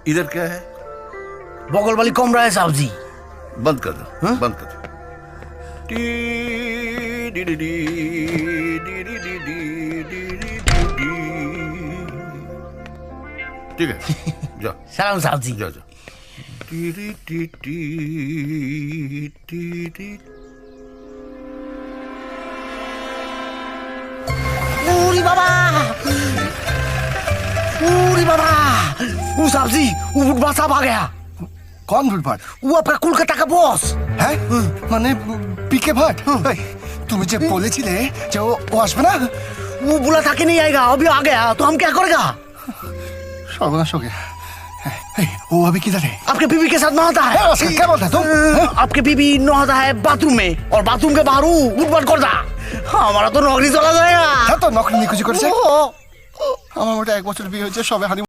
इधर क्या है? बगल वाली कमरा है साहब जी। बंद कर दो। हाँ? बंद कर दो। टी डी डी डी डी डी डी डी डी डी डी। ठीक है, जाओ सलाम साहब जी। जाओ जाओ। टी डी टी टी टी टी। उरी बाबा, उरी बाबा, वो साहब जी, वो बुढ़वा साहब आ गया। कौन भूलभाट? वो आपका कोलकाता का बॉस है মানে পিকে ভাট। তুমি যে বলেছিলে যে ও আসবে না, वो बोला था कि नहीं आएगा, अभी आ गया तो हम क्या करेगा? সর্বনাশ हो गया। वो अभी किधर है? आपके बीबी के साथ नहाता है। क्या बोलता तुम? आपके बीबी नहाता है बाथरूम में और बाथरूम के बाहर उठबट करता। हमारा तो नौकरी चला जाएगा। তো নকরি নিকুচি করেছে। আমার মোটা 1 বছর বিয়ে হয়েছে, সবে হানি